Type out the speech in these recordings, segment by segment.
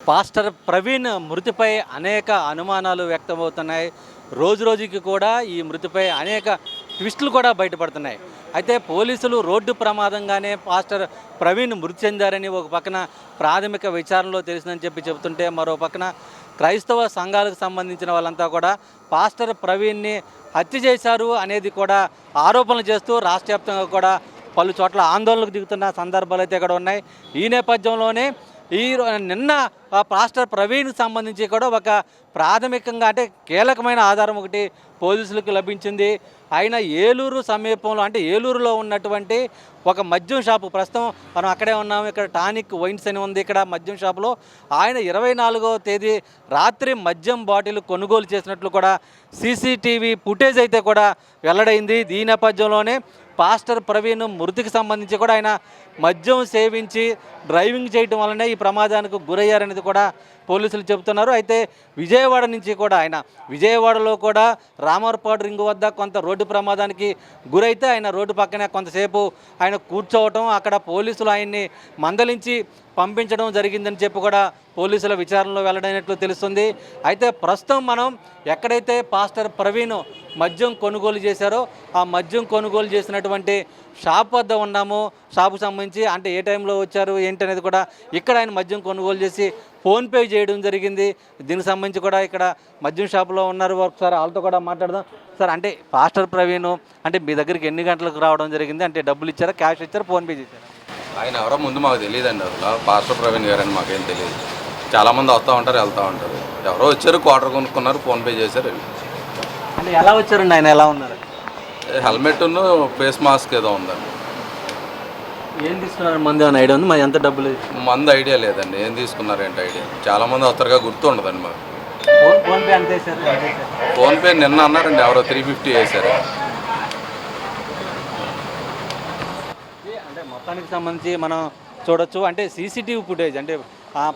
Pastor Praveen మృతిపై అనేక అనుమానాలు వ్యక్తమవుతున్నాయి. రోజురోజుకి కూడా ఈ మృతిపై అనేక ట్విస్టులు కూడా బయటపడుతున్నాయి. అయితే పోలీసులు రోడ్డు ప్రమాదంగానే పాస్టర్ ప్రవీణ్ మృతి చెందారని ఒక పక్కన ప్రాథమిక విచారణలో తెలిసిందని చెబుతుంటే, మరో పక్కన క్రైస్తవ సంఘాలకు సంబంధించిన వాళ్ళంతా కూడా పాస్టర్ ప్రవీణ్ని హత్య చేశారు అనేది కూడా ఆరోపణలు చేస్తూ రాష్ట్ర వ్యాప్తంగా కూడా పలు చోట్ల ఆందోళనకు దిగుతున్న సందర్భాలు అయితే ఇక్కడ ఉన్నాయి. ఈ నేపథ్యంలోనే నిన్న పాస్టర్ ప్రవీణ్కి సంబంధించి కూడా ఒక ప్రాథమికంగా అంటే కీలకమైన ఆధారం ఒకటి పోలీసులకు లభించింది. ఆయన ఏలూరు సమీపంలో అంటే ఏలూరులో ఉన్నటువంటి ఒక మద్యం షాపు, ప్రస్తుతం మనం అక్కడే ఉన్నాము, ఇక్కడ టానిక్ వైన్స్ అని ఉంది. ఇక్కడ మద్యం షాపులో ఆయన 24వ తేదీ రాత్రి మద్యం బాటిల్ కొనుగోలు చేసినట్లు కూడా సీసీటీవీ ఫుటేజ్ అయితే కూడా వెల్లడైంది. ఈ నేపథ్యంలోనే పాస్టర్ ప్రవీణ్ మృతికి సంబంధించి కూడా ఆయన మద్యం సేవించి డ్రైవింగ్ చేయడం వల్లనే ఈ ప్రమాదానికి గురయ్యారనేది కూడా పోలీసులు చెబుతున్నారు. అయితే విజయవాడ నుంచి కూడా విజయవాడలో కూడా రామర్పాడు రింగు వద్ద కొంత రోడ్డు ప్రమాదానికి గురైతే ఆయన రోడ్డు పక్కనే కొంతసేపు ఆయన కూర్చోవటం, అక్కడ పోలీసులు ఆయన్ని మందలించి పంపించడం జరిగిందని చెప్పి కూడా పోలీసుల విచారణలో వెల్లడైనట్లు తెలుస్తుంది. అయితే ప్రస్తుతం మనం ఎక్కడైతే పాస్టర్ ప్రవీణ్ మద్యం కొనుగోలు చేశారో ఆ మద్యం కొనుగోలు చేసినటువంటి షాప్ వద్ద ఉన్నాము. షాపుకు సంబంధించి అంటే ఏ టైంలో వచ్చారు ఏంటనేది కూడా ఇక్కడ ఆయన మద్యం కొనుగోలు చేసి ఫోన్పే చేయడం జరిగింది. దీనికి సంబంధించి కూడా ఇక్కడ మద్యం షాపులో ఉన్నారు. ఒకసారి వాళ్ళతో కూడా మాట్లాడదాం. సార్, అంటే పాస్టర్ ప్రవీణ్ అంటే మీ దగ్గరికి ఎన్ని గంటలకు రావడం జరిగింది? అంటే డబ్బులు ఇచ్చారా, క్యాష్ ఇచ్చారా, ఫోన్పే చేశారా? ఆయన ఎవరో ముందు మాకు తెలియదండి. అసలు పాస్టర్ ప్రవీణ్ గారని మాకేం తెలియదు. చాలామంది వస్తూ ఉంటారు, వెళ్తూ ఉంటారు. ఎవరో వచ్చారు, క్వార్టర్ కొనుక్కున్నారు, ఫోన్పే చేశారు. అంటే ఎలా వచ్చారండి, ఆయన ఎలా ఉన్నారు? హెల్మెట్ను ఫేస్ మాస్క్ ఏదో ఉందండి. ఏం తీసుకున్నారు? మంది ఏమైనా ఐడియా ఉంది? మరి ఎంత డబ్బులు? మంది ఐడియా లేదండి. ఏం తీసుకున్నారు ఏంటి ఐడియా. చాలామంది వస్తారుగా, గుర్తు ఉండదండి మాకు. ఫోన్పే ఎంత వేశారు? ఫోన్పే నిన్న అన్నారండి ఎవరో 350 వేశారు. అంటే మొత్తానికి సంబంధించి మనం చూడొచ్చు. అంటే సీసీటీవీ ఫుటేజ్ అంటే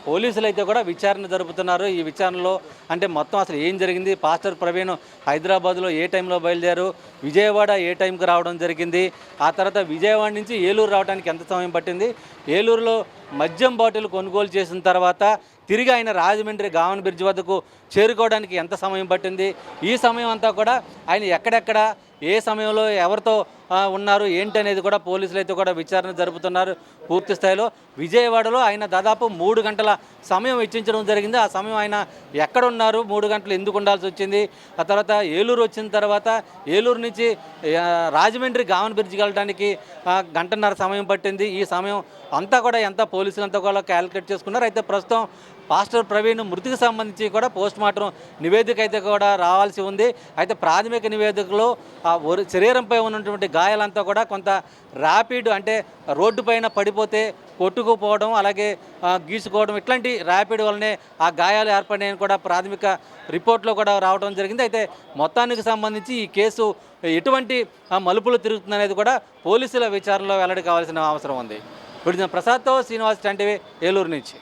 పోలీసులు అయితే కూడా విచారణ జరుపుతున్నారు. ఈ విచారణలో అంటే మొత్తం అసలు ఏం జరిగింది, పాస్టర్ ప్రవీణ్ హైదరాబాద్లో ఏ టైంలో బయలుదేరు, విజయవాడ ఏ టైంకి రావడం జరిగింది, ఆ తర్వాత విజయవాడ నుంచి ఏలూరు రావడానికి ఎంత సమయం పట్టింది, ఏలూరులో మద్యం బాటిల్ కొనుగోలు చేసిన తర్వాత తిరిగి ఆయన రాజమండ్రి గావన్ బ్రిడ్జ్ వద్దకు చేరుకోవడానికి ఎంత సమయం పట్టింది, ఈ సమయం అంతా కూడా ఆయన ఎక్కడెక్కడ ఏ సమయంలో ఎవరితో ఉన్నారు ఏంటి అనేది కూడా పోలీసులు అయితే కూడా విచారణ జరుపుతున్నారు పూర్తి స్థాయిలో. విజయవాడలో ఆయన దాదాపు 3 గంటల సమయం వెచ్చించడం జరిగింది. ఆ సమయం ఆయన ఎక్కడ ఉన్నారు, 3 గంటలు ఎందుకు ఉండాల్సి వచ్చింది, ఆ తర్వాత ఏలూరు వచ్చిన తర్వాత ఏలూరు నుంచి రాజమండ్రి గావన్ బ్రిడ్జ్కి వెళ్ళడానికి 1.5 గంటల సమయం పట్టింది. ఈ సమయం అంతా కూడా ఎంత పోలీసులు అంతా కూడా క్యాలిక్యులేట్ చేసుకున్నారు. అయితే ప్రస్తుతం పాస్టర్ ప్రవీణ్ మృతికి సంబంధించి కూడా పోస్ట్మార్టం నివేదిక అయితే కూడా రావాల్సి ఉంది. అయితే ప్రాథమిక నివేదికలో శరీరంపై ఉన్నటువంటి గాయాలంతా కూడా కొంత ర్యాపిడ్ అంటే రోడ్డు పైన పడిపోతే కొట్టుకుపోవడం, అలాగే గీసుకోవడం, ఇట్లాంటి ర్యాపిడ్ వల్లనే ఆ గాయాలు ఏర్పడినాయని కూడా ప్రాథమిక రిపోర్ట్లో కూడా రావడం జరిగింది. అయితే మొత్తానికి సంబంధించి ఈ కేసు ఎటువంటి మలుపులు తిరుగుతుందనేది కూడా పోలీసుల విచారణలో వెల్లడి కావాల్సిన అవసరం ఉంది. విడుదల ప్రసాద్తో శ్రీనివాస్, టీవీ, ఏలూరు నుంచి.